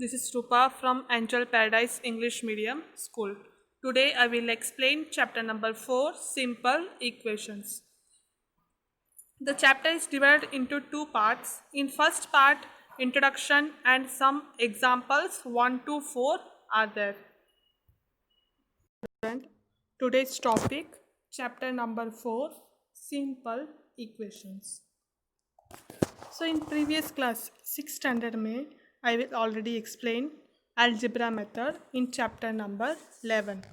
This is Rupa from Angel Paradise English Medium School. Today I will explain chapter number 4, Simple Equations. The chapter is divided into two parts. In first part, introduction and some examples 1 to 4 are there. And today's topic, chapter number 4, Simple Equations. So in previous class 6th standard में I will already explain algebra method in chapter number 11.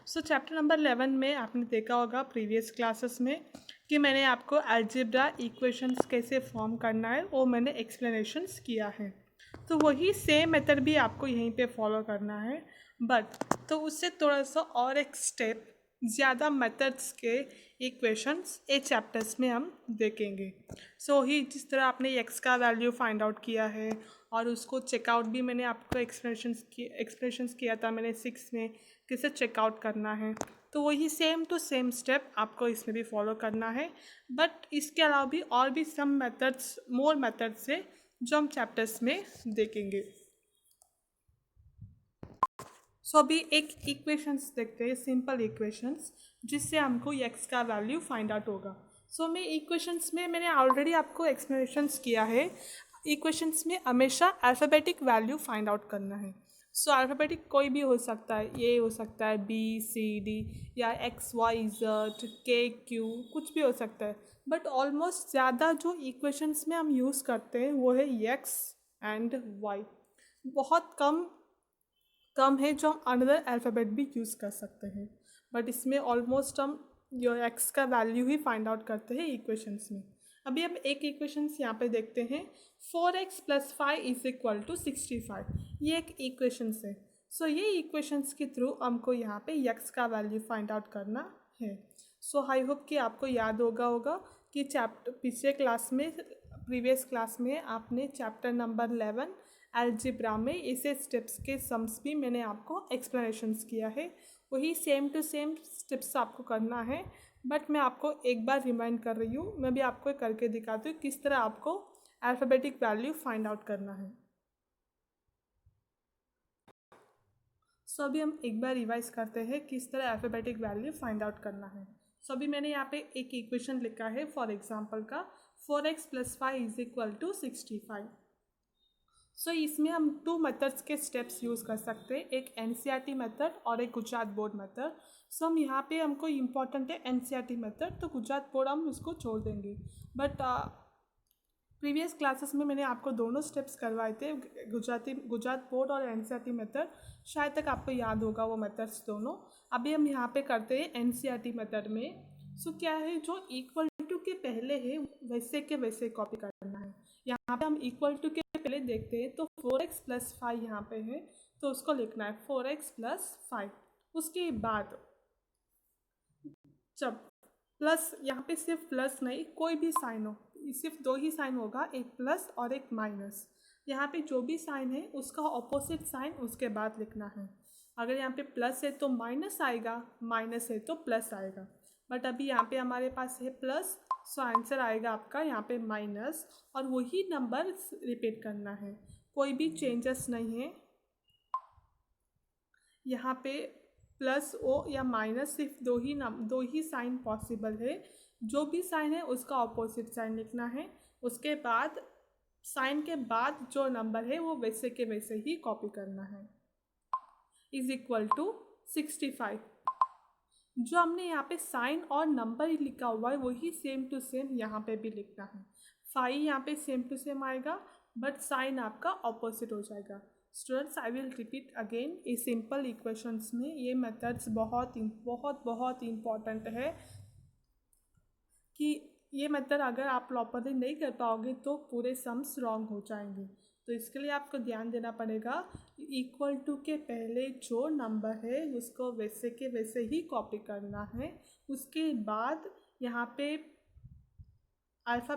So chapter number 11 में आपने देखा होगा previous classes में कि मैंने आपको algebra equations कैसे form करना है वो मैंने explanations किया है. तो वही सेम मेथड भी आपको यहीं पे फॉलो करना है, बट तो उससे थोड़ा सा और एक स्टेप ज़्यादा मेथड्स के इक्वेशंस ए चैप्टर्स में हम देखेंगे. सो ही जिस तरह आपने एक्स का वैल्यू फाइंड आउट किया है और उसको चेकआउट भी मैंने आपको एक्सप्रेशंस किया था मैंने 6 में कैसे चेकआउट करना है, तो वही सेम टू सेम स्टेप आपको इसमें भी फॉलो करना है. बट इसके अलावा भी और भी सम मेथड्स मोर मेथड्स है जो हम चैप्टर्स में देखेंगे. सो अभी एक इक्वेशंस देखते हैं, सिंपल इक्वेशंस जिससे हमको एक्स का वैल्यू फाइंड आउट होगा. सो मैं इक्वेशंस में मैंने ऑलरेडी आपको एक्सप्लेनेशंस किया है. इक्वेशंस में हमेशा अल्फ़ाबेटिक वैल्यू फाइंड आउट करना है. सो अल्फ़ाबेटिक कोई भी हो सकता है, ए हो सकता है, बी सी डी या एक्स वाई जेड के क्यू, कुछ भी हो सकता है. बट ऑलमोस्ट ज़्यादा जो इक्वेशंस में हम यूज़ करते हैं वो है एक्स एंड वाई. बहुत कम है जो हम अनदर अल्फ़ाबेट भी यूज़ कर सकते हैं, बट इसमें ऑलमोस्ट हम जो एक्स का वैल्यू ही फाइंड आउट करते हैं इक्वेशंस में. अभी हम एक इक्वेशंस यहाँ पे देखते हैं. 4x + 5 = 65. ये एक इक्वेशंस है. सो ये इक्वेशंस के थ्रू हमको यहाँ पे एक्स का वैल्यू फाइंड आउट करना है. सो आई होप कि आपको याद होगा कि पिछले क्लास में प्रीवियस क्लास में आपने चैप्टर नंबर 11 अलजेब्रा में इसे स्टेप्स के सम्स भी मैंने आपको एक्सप्लेनेशंस किया है. वही सेम टू सेम स्टेप्स आपको करना है, बट मैं आपको एक बार रिमाइंड कर रही हूँ. मैं भी आपको करके दिखाती हूँ किस तरह आपको अल्फ़ाबेटिक वैल्यू फाइंड आउट करना है. सो अभी हम एक बार रिवाइज करते हैं किस तरह अल्फ़ाबेटिक वैल्यू फाइंड आउट करना है. सो अभी मैंने यहाँ पे एक इक्वेशन लिखा है फॉर एग्जांपल का 4x + 5 = 65. सो इसमें हम टू मेथड्स के स्टेप्स यूज़ कर सकते हैं, एक एनसीईआरटी मेथड और एक गुजरात बोर्ड मेथड. सो हम यहाँ पे हमको इम्पॉर्टेंट है एनसीईआरटी मेथड, तो गुजरात बोर्ड हम उसको छोड़ देंगे. बट प्रीवियस क्लासेस में मैंने आपको दोनों स्टेप्स करवाए थे, गुजरात बोर्ड और एनसीईआरटी मेथड. शायद तक आपको याद होगा वो मेथड्स दोनों. अभी हम यहाँ पे करते हैं एनसीईआरटी मेथड में. सो क्या है, जो इक्वल टू के पहले है वैसे के वैसे कॉपी करना है. यहाँ पे हम इक्वल टू के पहले देखते हैं तो 4x + 5 यहाँ पे है, तो उसको लिखना है 4x + 5. उसके बाद जब प्लस, यहाँ पे सिर्फ प्लस नहीं कोई भी साइन हो, सिर्फ दो ही साइन होगा, एक प्लस और एक माइनस. यहाँ पे जो भी साइन है उसका ऑपोजिट साइन उसके बाद लिखना है. अगर यहाँ पे प्लस है तो माइनस आएगा, माइनस है तो प्लस आएगा. बट अभी यहाँ पे हमारे पास है प्लस, सो आंसर आएगा आपका यहाँ पे माइनस, और वही नंबर रिपीट करना है, कोई भी चेंजेस नहीं है. यहाँ पे प्लस ओ या माइनस सिर्फ दो ही साइन पॉसिबल है. जो भी साइन है उसका ऑपोजिट साइन लिखना है. उसके बाद साइन के बाद जो नंबर है वो वैसे के वैसे ही कॉपी करना है. = 65. जो हमने यहाँ पे साइन और नंबर ही लिखा हुआ है वही सेम टू सेम यहाँ पे भी लिखना है. 5 यहाँ पे सेम टू सेम आएगा, बट साइन आपका ऑपोजिट हो जाएगा. Students, I will repeat again, ये सिंपल इक्वेशंस में ये मेथड्स बहुत इम्पॉर्टेंट है कि ये मेथड अगर आप प्रॉपरली नहीं कर पाओगे तो पूरे सम्स रॉन्ग हो जाएंगे. तो इसके लिए आपको ध्यान देना पड़ेगा. इक्वल टू के पहले जो नंबर है उसको वैसे के वैसे ही कॉपी करना है. उसके बाद यहाँ पे अल्फ़ा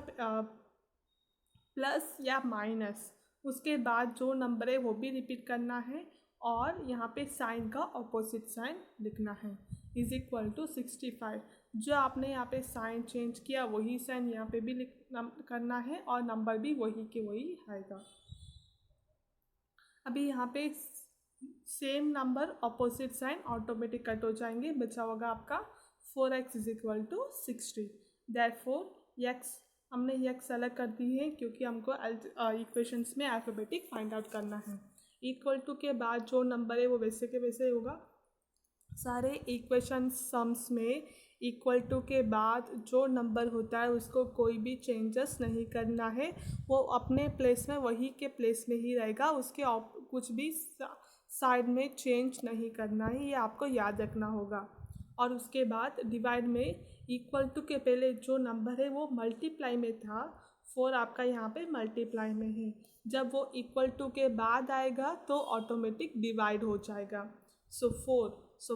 प्लस या माइनस, उसके बाद जो नंबर है वो भी रिपीट करना है, और यहाँ पे साइन का ऑपोजिट साइन लिखना है. = 65. जो आपने यहाँ पे साइन चेंज किया वही साइन यहाँ पे भी करना है, और नंबर भी वही के वही आएगा. अभी यहाँ पे same number opposite sign automatic cut हो जाएंगे, बचा होगा आपका 4x is equal to 60। Therefore x हमने x अलग कर दी है क्योंकि हमको इक्वेशंस में अल्फाबेटिक फाइंड आउट करना है। इक्वल टू के बाद जो नंबर है वो वैसे के वैसे होगा। सारे इक्वेशन सम्स में इक्वल टू के बाद जो नंबर होता है उसको कोई भी चेंजेस नहीं करना है, वो अपने प्लेस में वही के प्लेस में ही रहेगा, उसके कुछ भी साइड में चेंज नहीं करना है, ये आपको याद रखना होगा। और उसके बाद डिवाइड में इक्वल टू के पहले जो नंबर है वो मल्टीप्लाई में था, 4 आपका यहाँ पे मल्टीप्लाई में है। जब वो इक्वल टू के बाद आएगा तो ऑटोमेटिक डिवाइड हो जाएगा। So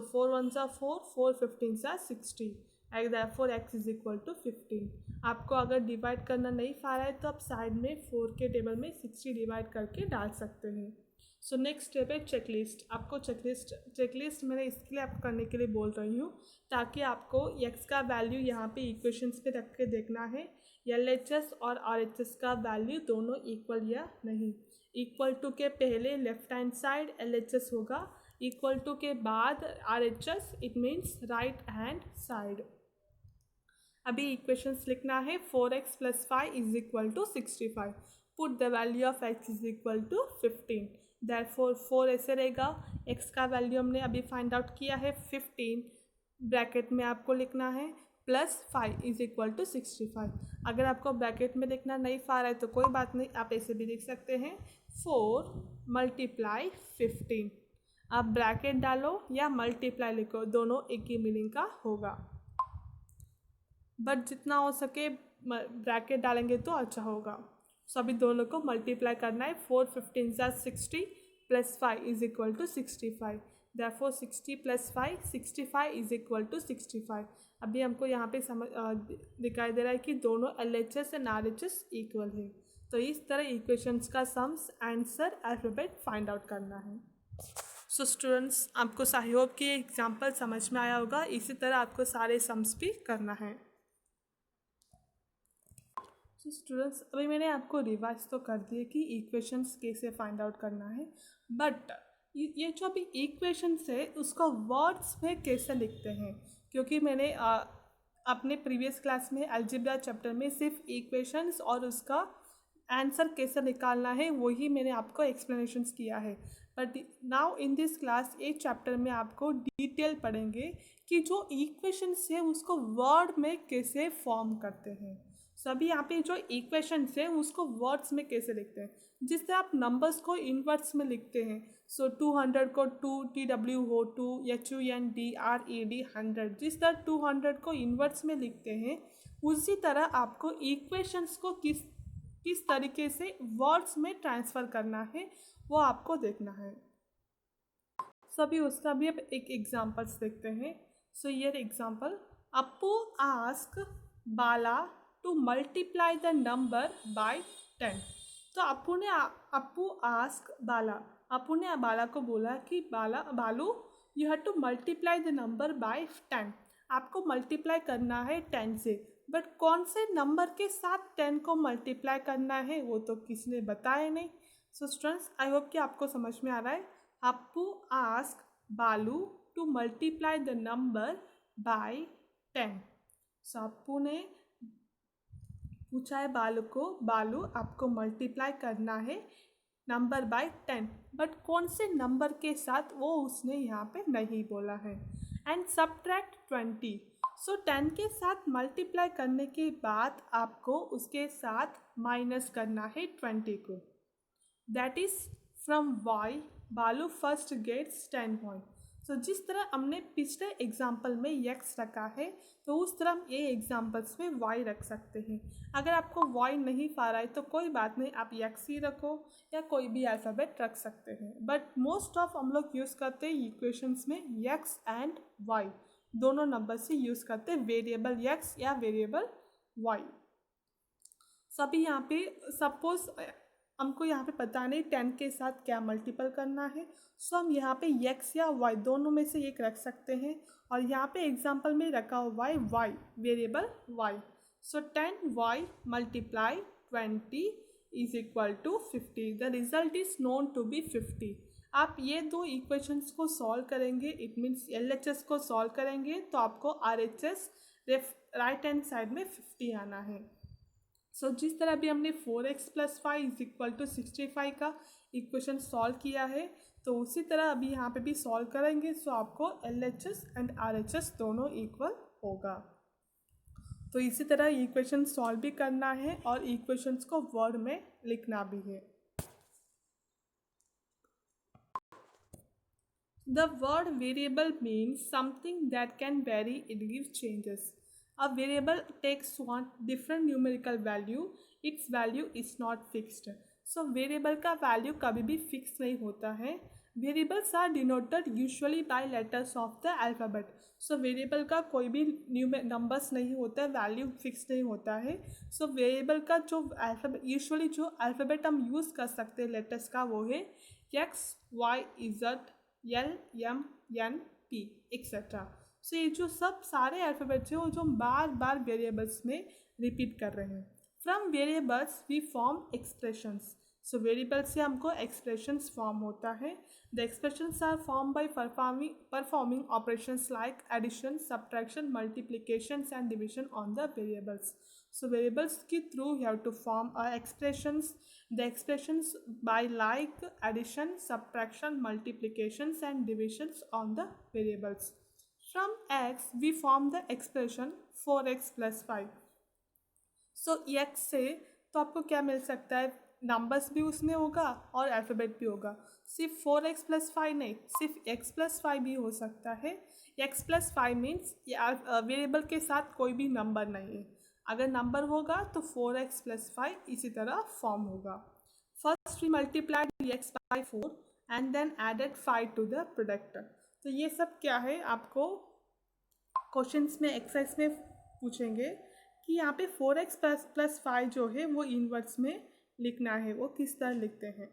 4 1s are 4, 4 15s are 60, and therefore x is equal to 15। आपको अगर डिवाइड करना नहीं आ रहा है तो आप साइड में 4 के टेबल में 60 डिवाइड करके डाल सकते हैं। सो नेक्स्ट स्टेप है चेकलिस्ट। आपको चेकलिस्ट मैंने इसके लिए आप करने के लिए बोल रही हूँ ताकि आपको x का वैल्यू यहाँ पे इक्वेशंस पे रख के देखना है LHS और RHS का वैल्यू दोनों इक्वल या नहीं। इक्वल टू के पहले लेफ्ट हैंड साइड LHS होगा, इक्वल टू के बाद RHS, it means right hand side. अभी इक्वेशंस लिखना है 4x + 5 is equal to 65। Put the value of x is equal to 15। Therefore 4 ऐसे रहेगा, x का वैल्यू हमने अभी फाइंड आउट किया है 15, ब्रैकेट में आपको लिखना है +5 इज इक्वल टू 65। अगर आपको ब्रैकेट में लिखना नहीं आ रहा है तो कोई बात नहीं, आप ऐसे भी लिख सकते हैं 4 × 15। आप ब्रैकेट डालो या मल्टीप्लाई लिखो, दोनों एक ही मीनिंग का होगा, बट जितना हो सके ब्रैकेट डालेंगे तो अच्छा होगा। सभी दोनों को मल्टीप्लाई करना है। 4 15s are 60 + 5 is equal to 65। देयरफॉर 60 + 5 65 इज इक्वल टू 65। अभी हमको यहाँ पे दिखाई दे रहा है कि दोनों LHS एंड RHS इक्वल है। तो इस तरह इक्वेशंस का sums answer alphabet find out करना है। सो स्टूडेंट्स, आपको आई होप कि एग्जाम्पल समझ में आया होगा। इसी तरह आपको सारे सम्स भी करना है। सो स्टूडेंट्स, अभी मैंने आपको रिवाइज तो कर दिए कि इक्वेशंस कैसे फाइंड आउट करना है, बट ये जो अभी इक्वेशंस है उसको वर्ड्स में कैसे लिखते हैं, क्योंकि मैंने अपने प्रीवियस क्लास में अलजेब्रा चैप्टर में सिर्फ इक्वेशंस और उसका आंसर कैसे निकालना है वही मैंने आपको एक्सप्लेनेशंस किया है। But now in this class एक चैप्टर में आपको डिटेल पढ़ेंगे कि जो इक्वेशंस है उसको वर्ड में कैसे फॉर्म करते हैं। सभी यहाँ पे जो इक्वेशंस है उसको वर्ड्स में कैसे लिखते हैं, जिस तरह आप नंबर्स को इनवर्ड्स में लिखते हैं। सो 200 को 2 TW हो 2 HUNDRED 100, जिस तरह 200 को इनवर्ड्स में लिखते हैं उसी तरह आपको इक्वेशंस को किस तरीके से वर्ड्स में ट्रांसफ़र करना है वो आपको देखना है। सभी उसका भी अब एक एग्जांपल्स देखते हैं। सो ये example, Appu ask Bala to multiply the number by 10। तो अप्पू आस्क बाला, अप्पू ने बाला को बोला कि बालू you have to multiply the number by 10। आपको मल्टीप्लाई करना है 10 से, बट कौन से नंबर के साथ 10 को मल्टीप्लाई करना है वो तो किसने बताया नहीं। सो स्टूडेंट्स, आई होप कि आपको समझ में आ रहा है। अप्पू आस्क बालू to multiply the number by 10। सो अप्पू ने पूछा है बालू को, बालू आपको मल्टीप्लाई करना है नंबर बाय 10, बट कौन से नंबर के साथ वो उसने यहाँ पे नहीं बोला है। And subtract 20। सो 10 के साथ मल्टीप्लाई करने के बाद आपको उसके साथ माइनस करना है 20 को। दैट इज फ्रॉम वाई बालू फर्स्ट गेट्स 10 पॉइंट। सो जिस तरह हमने पिछले एग्जाम्पल में x रखा है तो उस तरह हम ये एग्जाम्पल्स में y रख सकते हैं। अगर आपको y नहीं पा रहा है तो कोई बात नहीं, आप x ही रखो या कोई भी अल्फ़ाबेट रख सकते हैं, बट मोस्ट ऑफ हम लोग यूज़ करते हैं इक्वेशंस में x एंड y दोनों नंबर से यूज़ करते हैं, वेरिएबल x या वेरिएबल y। सभी यहाँ पे सपोज हमको यहाँ पे पता नहीं 10 के साथ क्या मल्टीपल करना है, सो हम यहाँ पे x या y दोनों में से एक रख सकते हैं, और यहाँ पे एग्जांपल में रखा हुआ है y variable y। So 10y multiply 20 is equal to 50। The result is known to be 50। आप ये दो इक्वेशंस को सॉल्व करेंगे, इट मीन्स LHS को सॉल्व करेंगे तो आपको RHS राइट हैंड साइड में 50 आना है। सो जिस तरह भी हमने 4x + 5 इज इक्वल टू 65 का इक्वेशन सॉल्व किया है, तो उसी तरह अभी यहाँ पे भी सॉल्व करेंगे। सो आपको LHS एंड RHS दोनों इक्वल होगा। तो इसी तरह इक्वेशन सॉल्व भी करना है और इक्वेशंस को वर्ड में लिखना भी है। The word variable means something that can vary, it gives changes. A variable takes one different numerical value, its value is not fixed. So variable का value कभी भी fix नहीं होता है। Variables are denoted usually by letters of the alphabet. So variable का कोई भी numbers नहीं होता है, value fix नहीं होता है। So variable का जो usually जो alphabet हम use कर सकते हैं letters का वो है X, Y, Z, L, M, N, P etcetera. So ये जो सब सारे अल्फ़ाबेट्स हैं वो जो बार बार वेरिएबल्स में रिपीट कर रहे हैं। From variables we form expressions. So variable से हमको एक्सप्रेशंस फॉर्म होता है। The expressions are form by performing operations like addition, subtraction, multiplications and division on the variables. So variables के through you have to form expressions. The expressions by like addition, subtraction, multiplications and divisions on the variables. From x we form the expression 4x + 5. So x से तो आपको क्या मिल सकता है, numbers भी उसमें होगा और अल्फ़ाबेट भी होगा। सिर्फ 4x + 5 नहीं, सिर्फ x + 5 भी हो सकता है। x + 5 मीन्स वेरिएबल के साथ कोई भी नंबर नहीं है। अगर नंबर होगा तो 4x + 5 इसी तरह फॉर्म होगा। First we multiplied x by 4 and then added 5 to the product. तो ये सब क्या है, आपको क्वेश्चंस में एक्सरसाइज में पूछेंगे कि यहाँ पे 4x + 5 जो है वो इनवर्स में लिखना है, वो किस तरह लिखते हैं।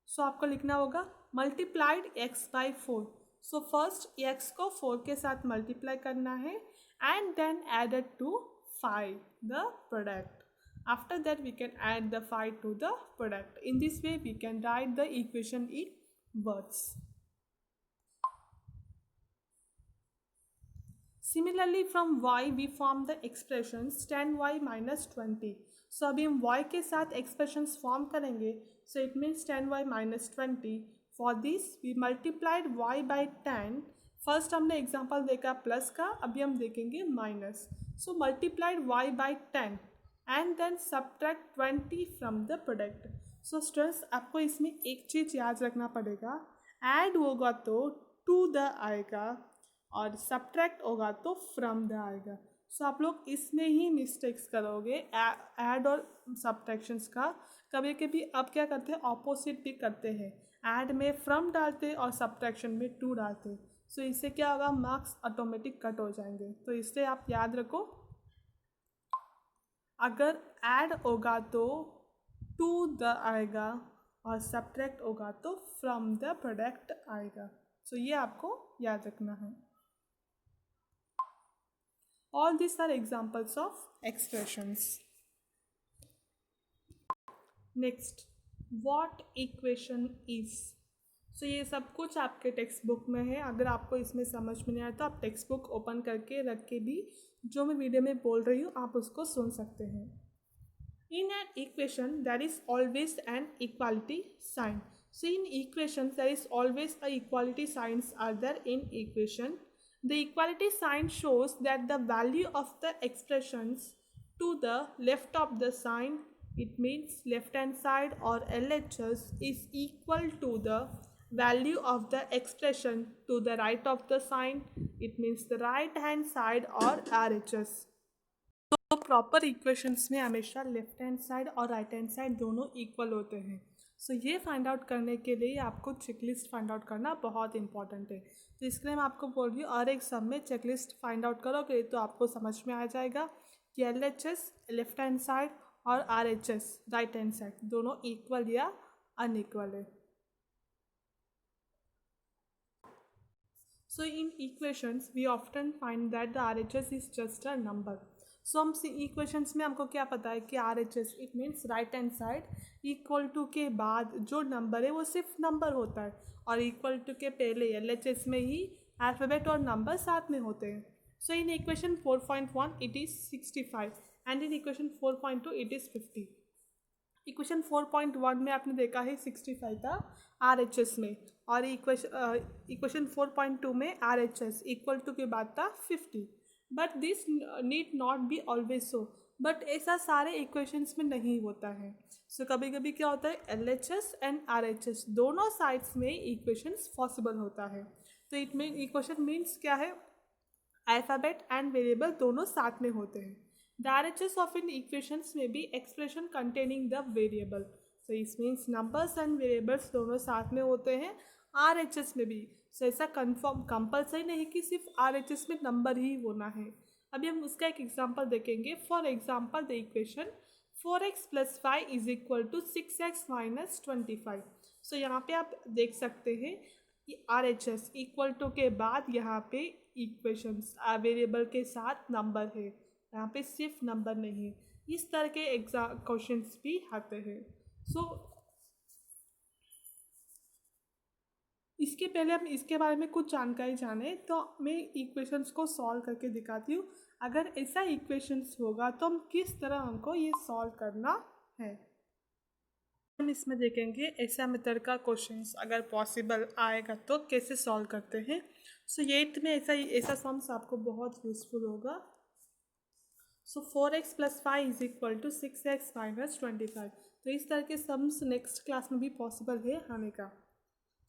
सो आपको लिखना होगा multiplied x by 4। So first x को 4 के साथ मल्टीप्लाई करना है and then added to 5 the product. After that we can add the 5 to the product. In this way we can write the equation in words. Similarly from y we form the expressions 10y - 20. So अभी हम y के साथ expressions form करेंगे, so it means 10y - 20. For this we multiplied y by 10. First हमने example देखा plus का, अभी हम देखेंगे minus. So multiplied y by 10 and then subtract 20 from the product. So students आपको इसमें एक चीज़ याद रखना पड़ेगा, ऐड होगा तो टू द आएगा और सब्ट्रैक्ट होगा तो फ्रॉम द आएगा। सो आप लोग इसमें ही मिस्टेक्स करोगे ऐड और सब्ट्रैक्शंस का। कभी कभी अब क्या करते हैं, ऑपोजिट भी करते हैं, ऐड में फ्रॉम डालते और सब्ट्रैक्शन में टू डालते। सो इससे क्या होगा, मार्क्स ऑटोमेटिक कट हो जाएंगे। तो इससे आप याद रखो, अगर ऐड होगा तो टू द आएगा और सब्ट्रैक्ट होगा तो फ्रॉम द प्रोडक्ट आएगा। सो ये आपको याद रखना है। All this are examples of expressions. Next, what equation is. So ये सब कुछ आपके टेक्स्ट बुक में है। अगर आपको इसमें समझ में नहीं आया तो आप टेक्स्ट बुक ओपन करके रख के भी जो मैं वीडियो में बोल रही हूँ आप उसको सुन सकते हैं। In an equation there is always an equality sign. So in equation there is always a equality signs are there in equation. The equality sign shows that the value of the expressions to the left of the sign, it means left hand side or LHS, is equal to the value of the expression to the right of the sign, it means the right hand side or RHS. तो proper equations में हमेशा left hand side और right hand side दोनों equal होते हैं। सो ये find out करने के लिए आपको चेकलिस्ट फाइंड आउट करना बहुत इंपॉर्टेंट है। तो इसके लिए मैं आपको बोल रही हूँ, और एक सब में चेकलिस्ट फाइंड आउट करोगे तो आपको समझ में आ जाएगा कि LHS लेफ्ट हैंड साइड और RHS राइट हैंड साइड दोनों इक्वल या अनइक्वल है। So in equations we often find that the RHS is just a number. So हम इक्वेशंस में हमको क्या पता है कि RHS it means right hand side equal to के बाद जो नंबर है वो सिर्फ नंबर होता है, और इक्वल टू के पहले LHS में ही अल्फ़ाबेट और नंबर साथ में होते हैं. So in equation 4.1 it is 65 and in equation 4.2 it is 50. Equation 4.1 में आपने देखा है 65 था RHS में, और इक्वेशन 4.2 में RHS इक्वल टू के बाद था 50. But this need not be always so, but ऐसा सारे इक्वेशंस में नहीं होता है. सो कभी कभी क्या होता है LHS एंड RHS दोनों साइड्स में इक्वेशंस पॉसिबल होता है. तो इक्वेशन मीन्स क्या है, अल्फ़ाबेट एंड वेरिएबल दोनों साथ में होते हैं. The RHS of an equations may be expression containing the variable. So this means numbers and variables दोनों साथ में होते हैं RHS में भी. So ऐसा कंफर्म कंपल्सरी नहीं कि सिर्फ RHS में नंबर ही होना है. अभी हम उसका एक एग्जांपल देखेंगे. For example the equation 4x + 5 is equal to 6x - 25. So यहाँ पे आप देख सकते हैं कि RHS इक्वल टू के बाद यहाँ पे इक्वेशंस वेरिएबल के साथ नंबर है, यहाँ पे सिर्फ नंबर नहीं. इस तरह के एग्जाम क्वेश्चंस भी आते हैं. सो इसके पहले हम इसके बारे में कुछ जानकारी जाने तो मैं इक्वेशंस को सॉल्व करके दिखाती हूँ. अगर ऐसा इक्वेशंस होगा तो हम किस तरह हमको ये सॉल्व करना है. हम इसमें देखेंगे ऐसा मेथड का क्वेश्चंस अगर पॉसिबल आएगा तो कैसे सॉल्व करते हैं. सो ये में ऐसा सम्स आपको बहुत यूज़फुल होगा. So 4x + 5 is equal to 6x - 25. तो इस तरह के सम्स नेक्स्ट क्लास में भी पॉसिबल है आने का.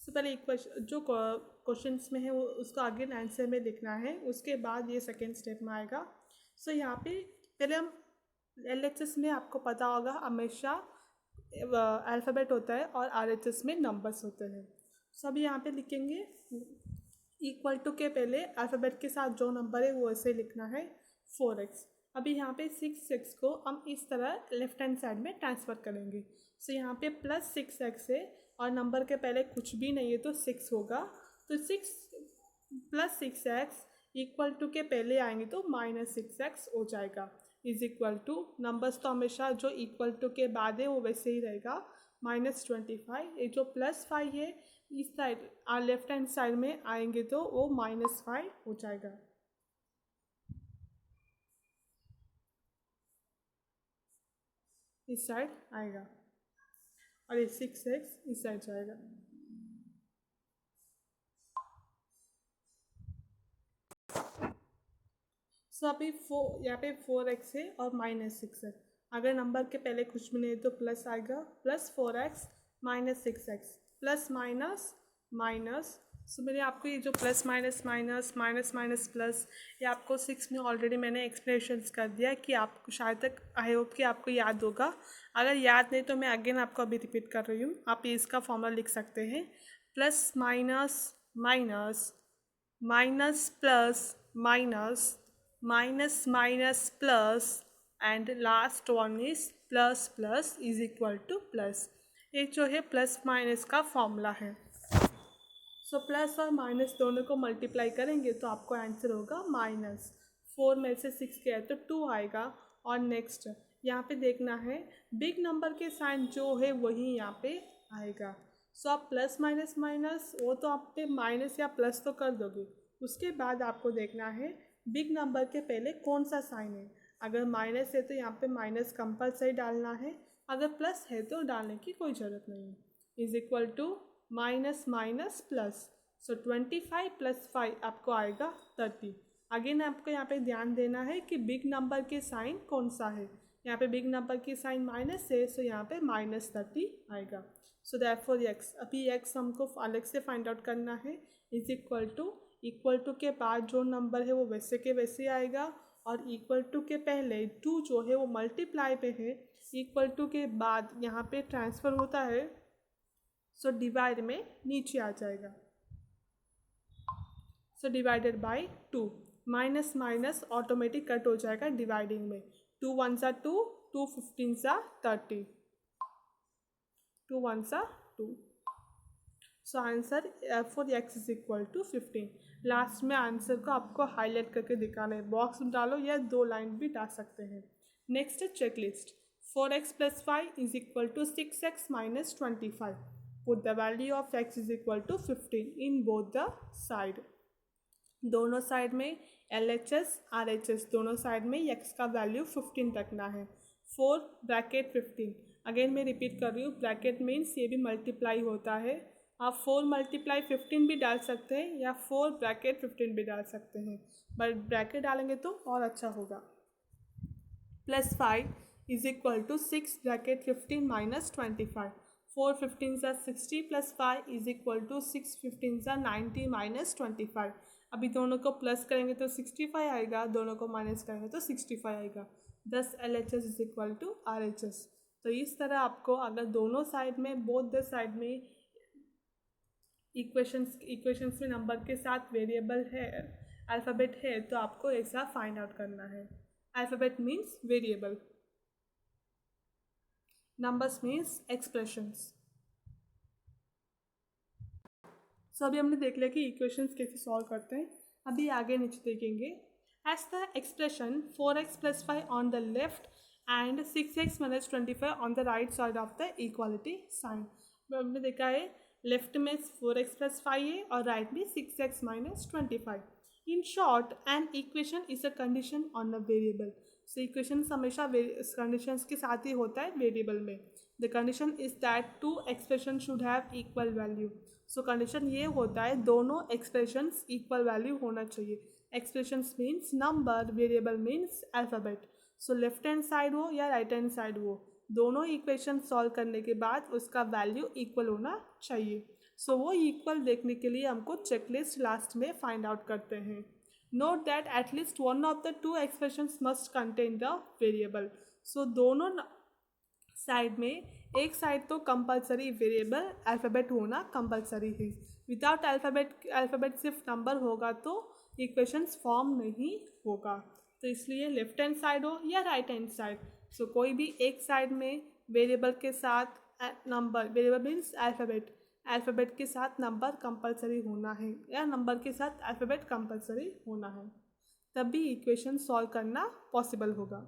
सो पहले इक्वेशन जो क्वेश्चंस में है वो उसका आगे आंसर में लिखना है, उसके बाद ये सेकेंड स्टेप में आएगा. सो यहाँ पे पहले हम LHS में आपको पता होगा हमेशा अल्फ़ाबेट होता है और RHS में नंबर्स होते हैं. सो अभी यहाँ पे लिखेंगे इक्वल टू के पहले अल्फ़ाबेट के साथ जो नंबर है वो ऐसे लिखना है 4x. अभी यहाँ पे 6x को हम इस तरह लेफ्ट हैंड साइड में ट्रांसफ़र करेंगे. सो यहाँ पे +6x है और नंबर के पहले कुछ भी नहीं है तो 6 होगा. तो 6 + 6x इक्वल टू के पहले आएंगे तो -6x हो जाएगा. इज इक्वल टू नंबर्स तो हमेशा जो इक्वल टू के बाद है वो वैसे ही रहेगा -25. ये जो +5 है इस साइड लेफ्ट हैंड साइड में आएंगे तो वो -5 हो जाएगा. इस साइड आएगा और ये 6x इस साइड जाएगा. सो अभी यहाँ पे 4x है और -6 है. अगर नंबर के पहले कुछ भी नहीं तो प्लस आएगा, +4x -6x plus minus minus. सो मैंने आपको ये जो plus minus minus minus minus plus ये आपको 6 में ऑलरेडी मैंने एक्सप्लेनेशंस कर दिया कि आपको शायद तक आई होप कि आपको याद होगा. अगर याद नहीं तो मैं अगेन आपको अभी रिपीट कर रही हूँ. आप इसका फॉर्मूला लिख सकते हैं plus minus minus minus plus minus minus minus plus and last one is plus plus is equal two plus. ये जो है प्लस माइनस का फॉर्मूला है. सो प्लस और माइनस दोनों को मल्टीप्लाई करेंगे तो आपको आंसर होगा -4 में से 6 गया तो 2 आएगा. और नेक्स्ट यहाँ पे देखना है बिग नंबर के साइन जो है वही यहाँ पे आएगा. सो आप प्लस माइनस माइनस वो तो आप पे माइनस या प्लस तो कर दोगे, उसके बाद आपको देखना है बिग नंबर के पहले कौन सा साइन है. अगर माइनस है तो यहाँ पे माइनस कंपलसरी डालना है, अगर प्लस है तो डालने की कोई ज़रूरत नहीं है. Is equal to minus minus plus. So 25 + 5 आपको आएगा 30. अगेन आपको यहाँ पे ध्यान देना है कि बिग नंबर के साइन कौन सा है. यहाँ पे बिग नंबर की साइन माइनस है सो यहाँ पे -30 आएगा. सो देयरफॉर x अभी x हमको अलग से फाइंड आउट करना है. इज इक्वल टू के बाद जो नंबर है वो वैसे के वैसे आएगा और इक्वल टू के पहले 2 जो है वो मल्टीप्लाई पे है. इक्वल टू के बाद यहाँ पे ट्रांसफ़र होता है सो डिवाइड में नीचे आ जाएगा. So divided by 2 minus minus automatic cut हो जाएगा डिवाइडिंग में. 2 1 सा 2, 2 15 सा 30, 2 1 सा 2. So answer for x is equal to 15। Last में आंसर को आपको हाईलाइट करके दिखाना है, बॉक्स में डालो या 2 लाइन भी डाल सकते हैं। नेक्स्ट है checklist. 4x plus 5 is equal to 6x minus 25। Put the value of x is equal to 15 in both the side. दोनों साइड में LHS RHS दोनों साइड में x का वैल्यू 15 रखना है। 4 ब्रैकेट 15, अगेन मैं रिपीट कर रही हूँ, ब्रैकेट मीन्स ये भी मल्टीप्लाई होता है। आप 4 मल्टीप्लाई 15 भी डाल सकते हैं या 4 ब्रैकेट 15 भी डाल सकते हैं, बट ब्रैकेट डालेंगे तो और अच्छा होगा। Plus 5 is equal to 6 bracket 15 minus 25। 4 15 ज़ा 60 प्लस 5 इज इक्वल टू 6 15 ज़ा 90 माइनस 25। अभी दोनों को प्लस करेंगे तो 65 आएगा, दोनों को माइनस करेंगे तो 65 आएगा। 10 LHS is equal to RHS। तो इस तरह आपको अगर दोनों साइड में, बोथ द साइड में इक्वेशंस में नंबर के साथ वेरिएबल है, अल्फ़ाबेट है, तो आपको ऐसा फाइंड आउट करना है। Alphabet means variable, numbers means expressions. So अभी हमने देख लिया कि इक्वेशंस कैसे सॉल्व करते हैं। अभी आगे नीचे देखेंगे। As the expression 4x plus 5 on the left and 6x minus 25 on the right side of the equality sign. हमने देखा है लेफ्ट में 4x प्लस 5 है और राइट में 6x minus 25। In short an equation is a condition on a variable. So equation हमेशा conditions के साथ ही होता है वेरिएबल में। The condition is that two expression should have equal value. So condition ये होता है दोनों एक्सप्रेशंस इक्वल वैल्यू होना चाहिए। Expressions means number, variable means alphabet. So left hand side हो या राइट हैंड साइड हो, दोनों इक्वेशन सॉल्व करने के बाद उसका वैल्यू इक्वल होना चाहिए। सो वो इक्वल देखने के लिए हमको चेकलिस्ट लास्ट में फाइंड आउट करते हैं। Note that at least one of the two expressions must contain the variable. So दोनों साइड में एक साइड तो कंपलसरी वेरिएबल अल्फ़ाबेट होना कंपलसरी है। विदाउट अल्फ़ाबेट सिर्फ नंबर होगा तो इक्वेशंस फॉर्म नहीं होगा। तो इसलिए लेफ्ट हैंड साइड हो या राइट हैंड साइड, सो कोई भी एक साइड में वेरिएबल के साथ number, variable means alphabet, alphabet के साथ नंबर कंपलसरी होना है या नंबर के साथ अल्फ़ाबेट कंपलसरी होना है, तभी इक्वेशन सॉल्व करना पॉसिबल होगा।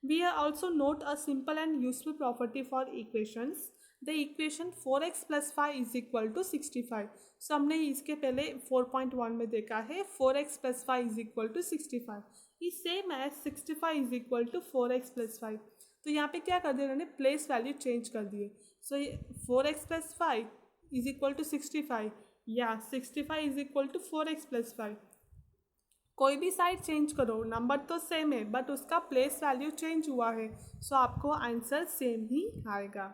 We are also note a simple and useful property for equations. The equation 4x plus 5 is equal to 65. So हमने इसके पहले 4.1 में देखा है 4x plus 5 is equal to 65. ये सेम है 65 is equal to 4x plus 5. तो यहाँ पे क्या कर दिया उन्होंने, प्लेस वैल्यू चेंज कर दिए। सो 4x plus 5 is equal to 65 या 65 is equal to 4x plus 5। कोई भी साइड चेंज करो, नंबर तो सेम है बट उसका प्लेस वैल्यू चेंज हुआ है, सो आपको आंसर सेम ही आएगा।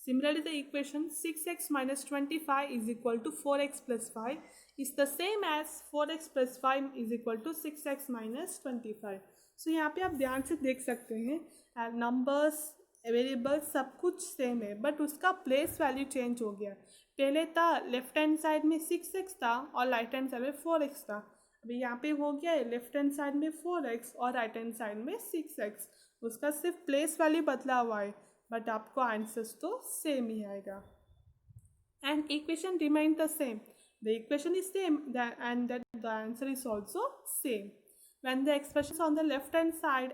Similarly the equation 6x minus 25 is equal to 4x plus 5 is the same as 4x plus 5 is equal to 6x minus 25। So यहाँ पे आप ध्यान से देख सकते हैं नंबर्स, वेरिएबल्स सब कुछ सेम है बट उसका प्लेस वैल्यू चेंज हो गया। पहले था लेफ्ट हैंड साइड में 6x था और राइट हैंड साइड में 4x था। अभी यहाँ पे हो गया है लेफ्ट हैंड साइड में 4x और राइट हैंड साइड में 6x, उसका सिर्फ प्लेस वैल्यू बदला हुआ है बट आपको आंसर्स तो सेम ही आएगा। And equation remain the same, the equation is same and that the answer is also same when the expressions on the left hand side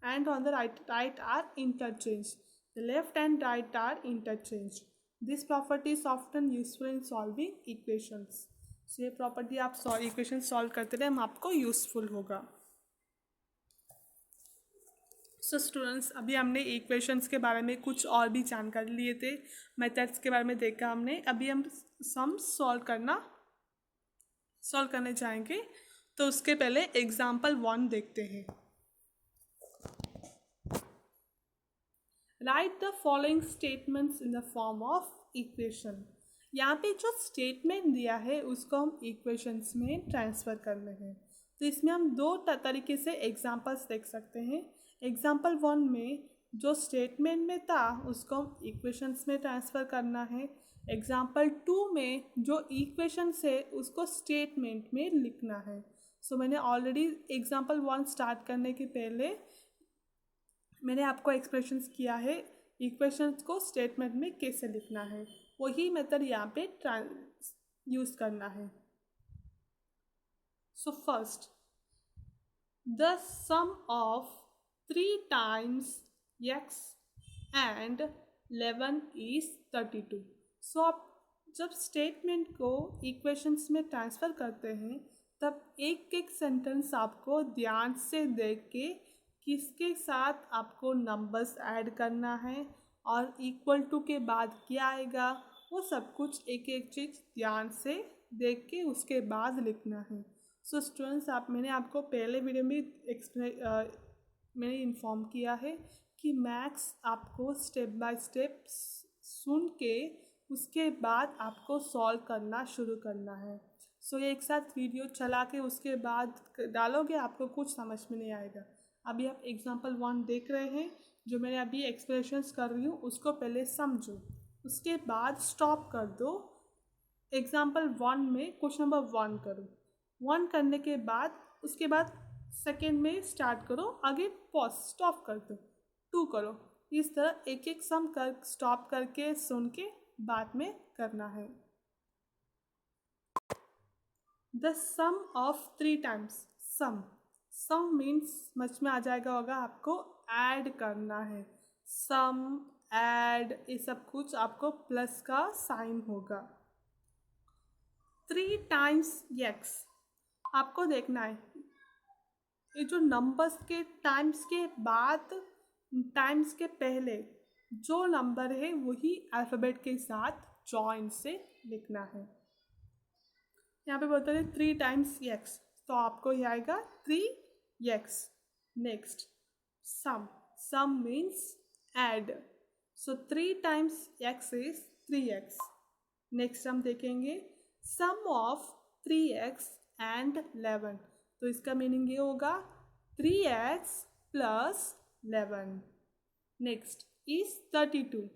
and on the right are interchanged. The left and right are interchanged. This property is often useful in solving equations. So ये property आप equation solve करते रहे, हम आपको useful होगा। So students, अभी हमने equations के बारे में कुछ और भी जानकारी लिए थे, मेथड्स के बारे में देखा हमने। अभी हम सम सॉल्व करने जाएंगे, तो उसके पहले एग्जाम्पल 1 देखते हैं। Right the following statements in the form of equation. यहाँ पे जो स्टेटमेंट दिया है उसको हम इक्वेशंस में ट्रांसफ़र करने हैं। तो इसमें हम दो तरीके से एग्जांपल्स देख सकते हैं। एग्जांपल 1 में जो स्टेटमेंट में था उसको हम इक्वेशंस में ट्रांसफ़र करना है। एग्जांपल 2 में जो इक्वेशंस है उसको स्टेटमेंट में लिखना है। सो मैंने ऑलरेडी एग्जांपल 1 स्टार्ट करने के पहले मैंने आपको एक्सप्रेशंस किया है इक्वेशंस को स्टेटमेंट में कैसे लिखना है, वही मेथड यहाँ पे यूज़ करना है। So first, the sum of 3 times x and 11 is 32। So आप जब स्टेटमेंट को इक्वेशंस में ट्रांसफ़र करते हैं तब एक एक सेंटेंस आपको ध्यान से देख के किसके साथ आपको नंबर्स ऐड करना है और इक्वल टू के बाद क्या आएगा, वो सब कुछ एक एक चीज़ ध्यान से देख के उसके बाद लिखना है। सो स्टूडेंट्स, मैंने आपको पहले वीडियो में मैंने इन्फॉर्म किया है कि मैथ्स आपको स्टेप बाय स्टेप सुन के उसके बाद आपको सॉल्व करना शुरू करना है। सो ये एक साथ वीडियो चला के उसके बाद डालोगे आपको कुछ समझ में नहीं आएगा। अभी आप एग्जांपल 1 देख रहे हैं, जो मैंने अभी एक्सप्रेशंस कर रही हूँ उसको पहले समझो, उसके बाद स्टॉप कर दो। एग्जांपल 1 में क्वेश्चन नंबर 1 करो, 1 करने के बाद उसके बाद सेकेंड में स्टार्ट करो, आगे पॉज स्टॉप कर दो, 2 करो। इस तरह एक एक सम कर स्टॉप करके सुन के बाद में करना है। The sum of 3 times, sum means समझ में आ जाएगा होगा, आपको ऐड करना है। सम, ऐड, ये सब कुछ आपको प्लस का साइन होगा। 3 times x, आपको देखना है ये जो नंबर्स के टाइम्स के बाद, टाइम्स के पहले जो नंबर है वही अल्फ़ाबेट के साथ जॉइन से लिखना है। यहाँ पे बोलते हैं 3 times x, तो आपको ये आएगा 3x। Next, sum means add, so 3 times x is 3x। Next हम देखेंगे सम ऑफ 3x एंड 11, तो इसका मीनिंग ये होगा 3x प्लस 11। नेक्स्ट इज 32,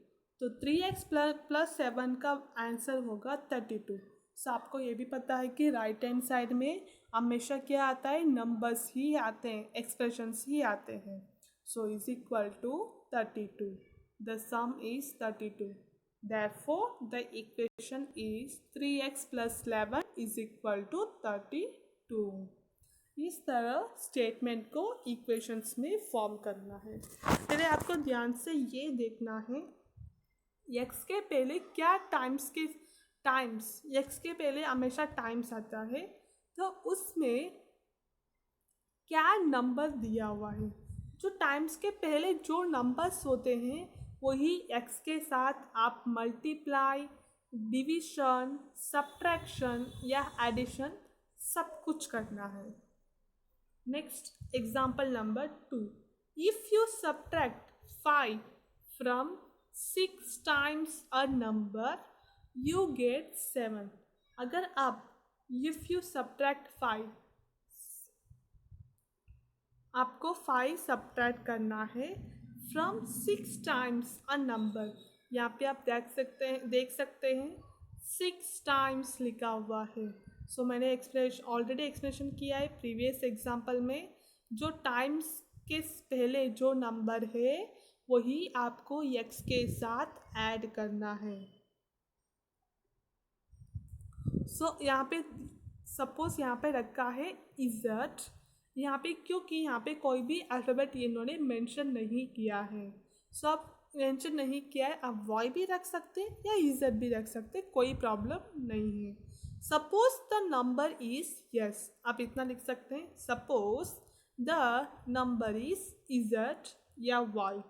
तो 3x प्लस 7 का आंसर होगा 32। सो आपको ये भी पता है कि राइट हैंड साइड में हमेशा क्या आता है, नंबर्स ही आते हैं, एक्सप्रेशंस ही आते हैं। So is equal to 32, the sum is 32, therefore the equation is 3x plus 11 is equal to 32। इस तरह स्टेटमेंट को इक्वेशंस में फॉर्म करना है। पहले आपको ध्यान से ये देखना है x के पहले क्या टाइम्स, x के पहले हमेशा टाइम्स आता है, तो उसमें क्या नंबर दिया हुआ है। जो टाइम्स के पहले जो नंबर्स होते हैं वही x के साथ आप मल्टीप्लाई, डिविजन, सब्ट्रैक्शन या एडिशन सब कुछ करना है। Next, example number 2, if you subtract 5 from 6 times a number you get 7। अगर आप इफ़ यू सब्ट्रैक्ट 5, आपको 5 सब्ट्रैक्ट करना है फ्रॉम 6 times अ नंबर। यहाँ पे आप देख सकते हैं 6 times लिखा हुआ है। सो मैंने ऑलरेडी एक्सप्रेशन किया है प्रीवियस एग्जाम्पल में, जो टाइम्स के पहले जो नंबर है वही आपको x के साथ ऐड करना है। सो यहाँ पे सपोज यहाँ पे रखा है इज़ट, यहाँ पे क्योंकि यहाँ पे कोई भी अल्फ़ाबेट इन्होंने मेंशन नहीं किया है। सो आप मेंशन नहीं किया है, आप वाई भी रख सकते हैं या इज़ट भी रख सकते हैं, कोई प्रॉब्लम नहीं है। Suppose the number is, yes आप इतना लिख सकते हैं, सपोज द नंबर इज इज़ट या वाई,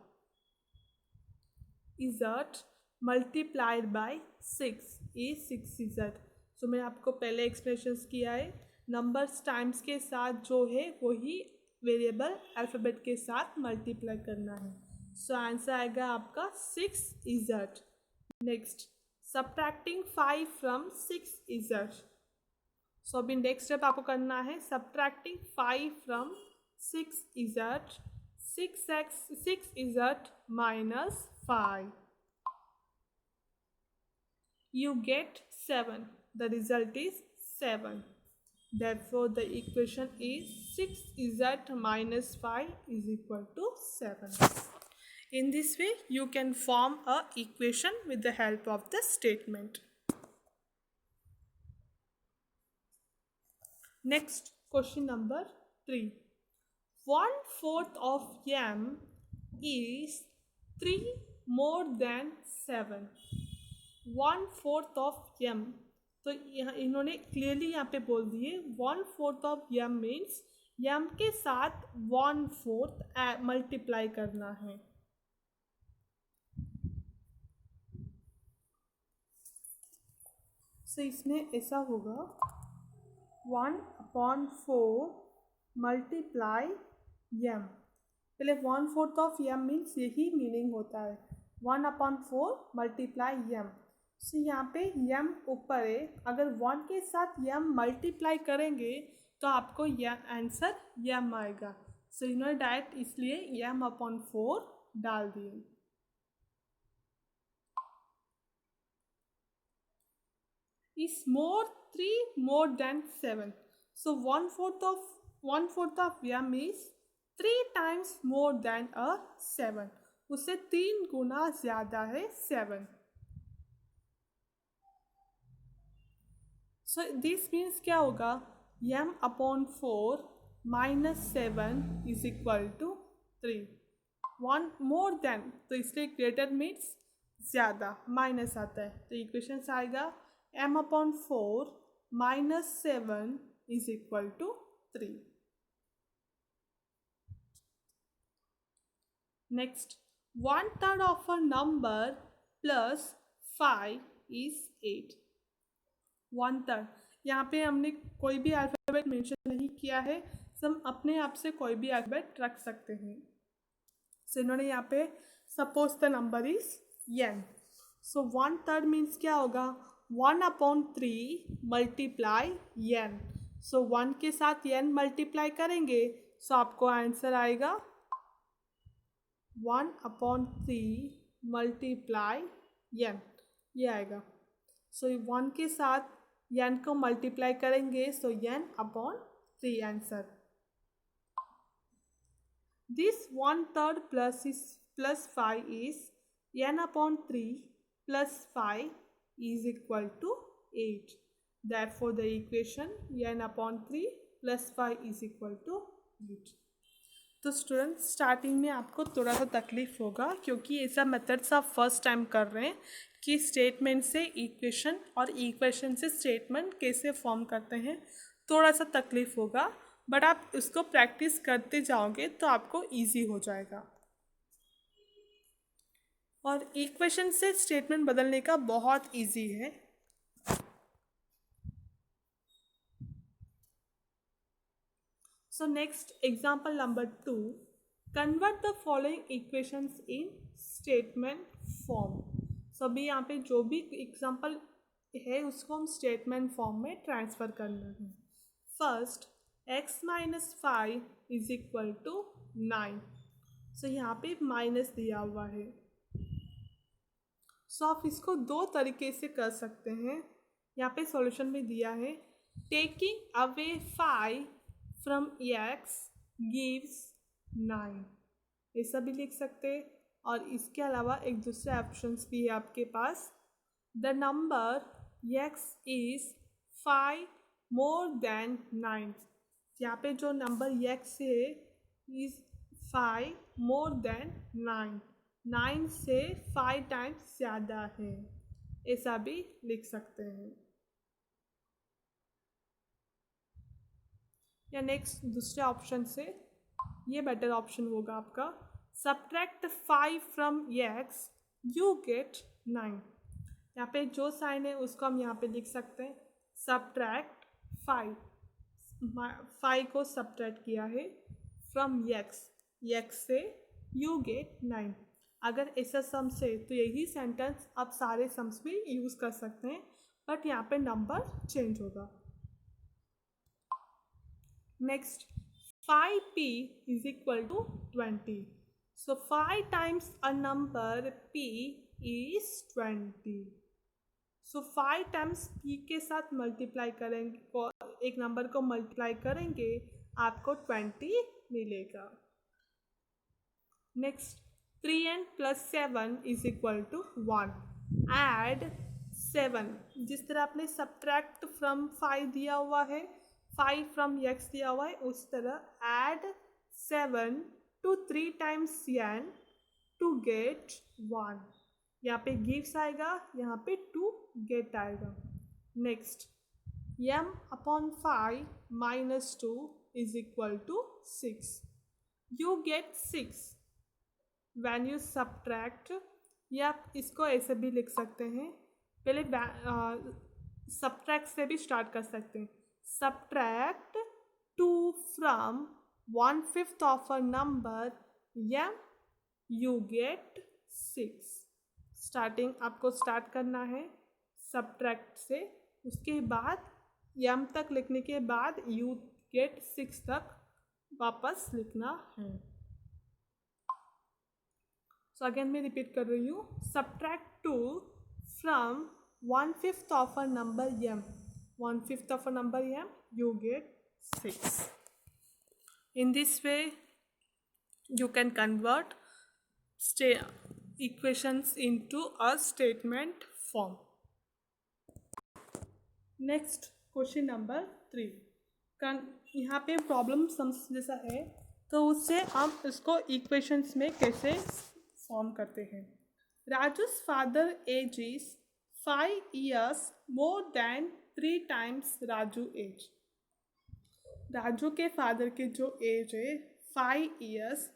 इज़ट मल्टीप्लाइड बाय 6 इज 6 इज़ट। सो मैंने आपको पहले एक्सप्रेशंस किया है, नंबर्स टाइम्स के साथ जो है वही वेरिएबल अल्फ़ाबेट के साथ मल्टीप्लाई करना है। सो आंसर आएगा आपका 6 इज़ट। नेक्स्ट, सब्ट्रैक्टिंग 5 फ्रॉम 6 इज़ट। सो अभी नेक्स्ट स्टेप आपको करना है सब्ट्रैक्टिंग 5 फ्रॉम 6 इज़ट, 6 इज़ट minus 5, you get 7, the result is 7, therefore the equation is 6 इज़ट minus 5 is equal to 7। In this way, you can form a equation with the help of the statement. Next, question number 3. 1/4 of m is 3 more than 7. 1/4 of m, तो यहाँ इन्होंने clearly यहाँ पे बोल दिए 1/4 of m means m के साथ 1/4 multiply करना है. सो इसमें ऐसा होगा 1/4 मल्टीप्लाई m. पहले 1/4 ऑफ m मीन्स यही मीनिंग होता है 1/4 मल्टीप्लाई m. सो यहाँ पे m ऊपर है, अगर 1 के साथ m मल्टीप्लाई करेंगे तो आपको यह आंसर m आएगा. सो इन्होंने डायरेक्ट इसलिए m/4 डाल दिए. Is more 3 more than 7. So 1/4 of m is 3 times more than a 7. उससे 3 गुना ज़्यादा है 7. So this means क्या होगा m/4 minus 7 is equal to 3. 1 more than, तो इसलिए ग्रेटर मीन्स ज़्यादा, माइनस आता है तो इक्वेशन आएगा m/4 minus 7 is equal to 3. Next, 1/3 of a number plus 5 is 8. 1/3, यहाँ पे हमने कोई भी अल्फ़ाबेट मेंशन नहीं किया है, हम अपने आप से कोई भी अल्फ़ाबेट रख सकते हैं. सो इन्होंने यहाँ पे suppose the number is n. So 1/3 means क्या होगा 1/3 मल्टीप्लाई n. सो 1 के साथ n मल्टीप्लाई करेंगे सो आपको आंसर आएगा 1/3 मल्टीप्लाई n, ये आएगा. सो 1 के साथ n को मल्टीप्लाई करेंगे सो n/3 answer. This 1/3 plus 5 is n/3 plus 5 is equal to 8. Therefore, the equation n/3 plus 5 is equal to 8. तो स्टूडेंट स्टार्टिंग में आपको थोड़ा सा तकलीफ़ होगा क्योंकि ऐसा मेथड्स आप फर्स्ट टाइम कर रहे हैं कि स्टेटमेंट से इक्वेशन और इक्वेशन से स्टेटमेंट कैसे फॉर्म करते हैं. थोड़ा सा तकलीफ़ होगा बट आप इसको प्रैक्टिस करते जाओगे तो आपको इजी हो जाएगा. और इक्वेशन से स्टेटमेंट बदलने का बहुत इजी है. So next example number 2. Convert the following equations in statement form. So अभी यहाँ पे जो भी एग्जाम्पल है उसको हम स्टेटमेंट फॉर्म में ट्रांसफ़र करना है. First x minus 5 is equal to 9. सो यहाँ पे माइनस दिया हुआ है. सो आप इसको दो तरीके से कर सकते हैं. यहाँ पे सॉल्यूशन में दिया है taking away 5 from x gives 9, ऐसा भी लिख सकते हैं. और इसके अलावा एक दूसरे ऑप्शंस भी है आपके पास. The number x is 5 more than 9. यहाँ पे जो नंबर x है इज़ 5 मोर देन 9. 9 से 5 टाइम्स ज़्यादा है, ऐसा भी लिख सकते हैं. या नेक्स्ट दूसरे ऑप्शन से ये बेटर ऑप्शन होगा आपका subtract 5 from x you get 9. यहाँ पे जो साइन है उसको हम यहाँ पे लिख सकते हैं सब्ट्रैक्ट 5 को सब्ट्रैक्ट किया है फ्रॉम x से यू गेट 9. अगर ऐसा सम्स है तो यही सेंटेंस आप सारे सम्स में यूज़ कर सकते हैं बट यहाँ पे नंबर चेंज होगा. Next 5p is equal to 20. So 5 times a number p is 20. So 5 times p के साथ मल्टीप्लाई करेंगे, एक नंबर को मल्टीप्लाई करेंगे आपको 20 मिलेगा. Next 3n+7 is equal to 1. Add 7. जिस तरह आपने सब्ट्रैक्ट फ्रॉम 5 दिया हुआ है, 5 फ्रॉम x दिया हुआ है, उस तरह add 7 to 3 times n to get 1. यहाँ पे गिव्स आएगा, यहाँ पे टू गेट आएगा. Next, m/5 - 2 is equal to 6. You get 6 when you subtract, या आप इसको ऐसे भी लिख सकते हैं. पहले सब्ट्रैक्ट से भी स्टार्ट कर सकते हैं. Subtract 2 from 1/5 of a number m, you get 6. Starting आपको स्टार्ट करना है सब्ट्रैक्ट से, उसके बाद m तक लिखने के बाद you get 6 तक वापस लिखना है. सो अगेन मैं रिपीट कर रही हूँ. Subtract 2 from 1/5 of a number m, 1/5 of a number m, you get 6. In this way you can convert equations into a statement form. Next, question number 3. यहाँ पे प्रॉब्लम सम्स जैसा है, तो उससे हम इसको इक्वेशंस में कैसे फॉर्म करते हैं. Raju's father age is 5 years more than 3 times Raju age. Raju के फादर के जो एज है 5 years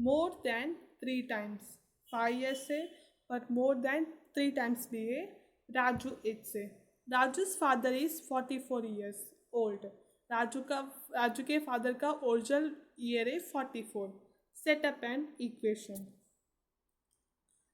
more than 3 times, 5 years से बट मोर देन 3 टाइम्स भी है राजू एज से. Raju's father is 44 years old. Raju के फादर का ओरिजिनल ईयर है 44. Set up an equation.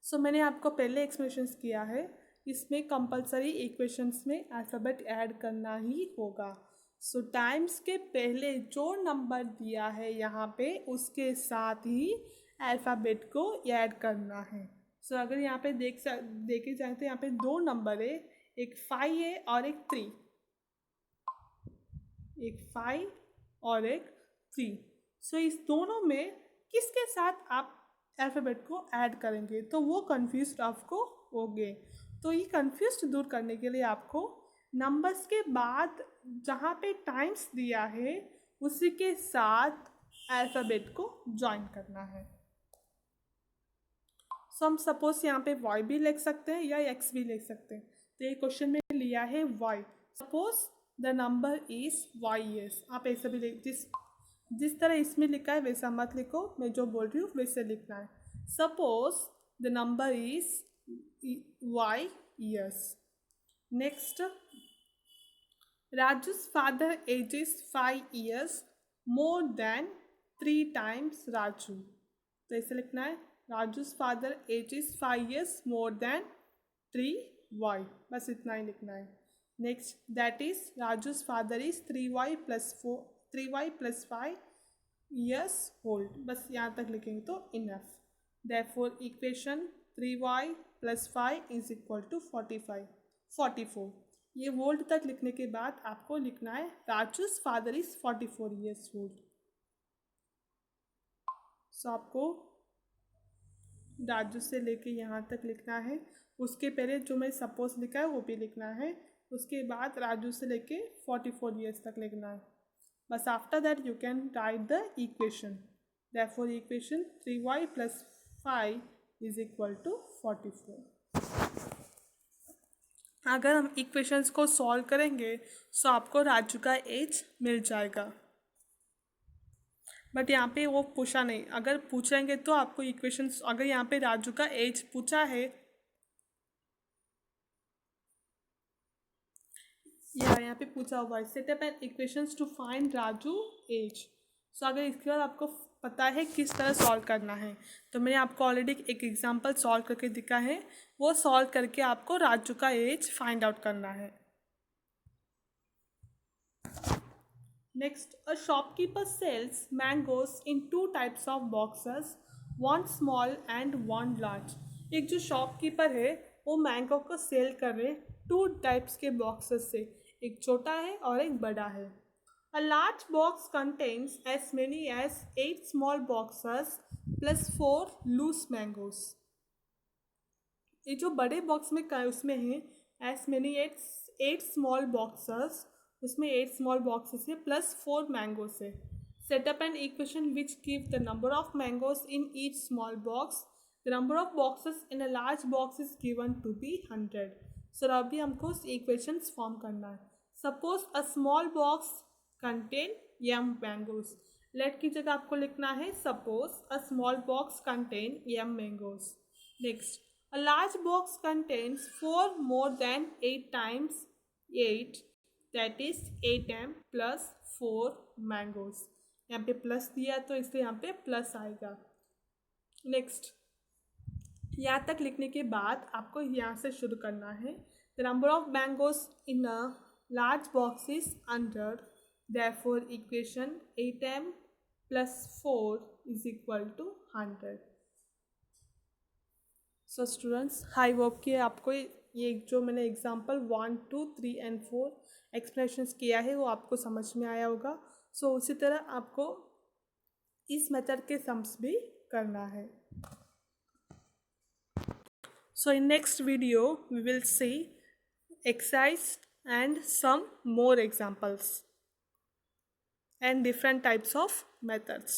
So मैंने आपको पहले एक्सप्लेनेशंस किया है, इसमें कंपलसरी इक्वेशंस में अल्फ़ाबेट ऐड करना ही होगा. सो टाइम्स के पहले जो नंबर दिया है यहाँ पे, उसके साथ ही अल्फ़ाबेट को ऐड करना है. सो अगर यहाँ पे देखे जाए तो यहाँ पे 2 नंबर है, एक 5 है और एक 3. एक 5 और एक 3. सो इस दोनों में किसके साथ आप अल्फ़ाबेट को ऐड करेंगे, तो वो कन्फ्यूज्ड आपको होगे. तो ये कन्फ्यूज दूर करने के लिए आपको नंबर्स के बाद जहाँ पे टाइम्स दिया है उसी के साथ अल्फ़ाबेट को ज्वाइन करना है. सो हम सपोज यहाँ पे y भी लिख सकते हैं या x भी लिख सकते हैं. तो ये क्वेश्चन में लिया है y. Suppose the number is y. आप ऐसा भी लिख, जिस तरह इसमें लिखा है वैसा मत लिखो, मैं जो बोल रही हूँ वैसे लिखना है. Suppose the number is y years. Next, Raju's father age is 5 years more than 3 times Raju. तो ऐसे लिखना है, राजू's father age is 5 years more than 3y. बस इतना ही लिखना है. Next, that is Raju's father is 3y plus 5 years old. बस यहाँ तक लिखेंगे तो enough. Therefore equation 3y plus 5 is equal to 44. ये वोल्ट तक लिखने के बाद आपको लिखना है राजू's father is 44 years old. सो आपको राजू से लेके यहाँ तक लिखना है. उसके पहले जो मैं सपोज लिखा है वो भी लिखना है. उसके बाद राजू से लेके 44 ईयर्स तक लिखना है. बस after that you can write the equation. Therefore equation 3y plus 5 is equal to 44. अगर हम इक्वेशंस को सॉल्व करेंगे तो आपको राजू का एज मिल जाएगा. बट यहाँ पे वो पूछा नहीं. अगर पूछेंगे तो आपको इक्वेशंस, अगर यहाँ पे राजू का एज पूछा है या यहाँ पे पूछा हुआ है set up an equations to find Raju age. So अगर इसके बाद आपको पता है किस तरह सॉल्व करना है, तो मैंने आपको ऑलरेडी एक एग्जांपल सॉल्व करके दिखा है. वो सॉल्व करके आपको राजू का एज फाइंड आउट करना है. Next, a shopkeeper sells mangoes in 2 types of boxes, 1 small and 1 large. एक जो शॉपकीपर है वो मैंगो को सेल कर रहे 2 types के बॉक्सेस से, एक छोटा है और एक बड़ा है. A large box contains as many as 8 small boxes plus 4 loose mangoes. ये जो बड़े बॉक्स में उसमें है as many eight small boxes, उसमें 8 स्मॉल बॉक्सेस है प्लस 4 मैंगोस है. Set up an equation which give the number of mangoes in each small box. The number of boxes in a large box is given to be 100. So अभी हमको equations form करना है. Suppose a small box contain m mangoes. Let की जगह आपको लिखना है suppose a small box contain m mangoes. Next, a large box contains 4 more than 8 times 8, that is 8m plus 4 mangoes. यहाँ पे प्लस दिया तो इसलिए यहाँ पे प्लस आएगा. नेक्स्ट, यहाँ तक लिखने के बाद आपको यहाँ से शुरू करना है. The number of mangoes in a large box is 100. Therefore equation 8m plus 4 is equal to 100. So students, I hope कि आपको ये जो मैंने एग्जांपल 1, 2, 3 एंड 4 एक्सप्लेनेशंस किया है वो आपको समझ में आया होगा. सो उसी तरह आपको इस मेथड के सम्स भी करना है. So in next video we will see exercise and some more examples and different types of methods.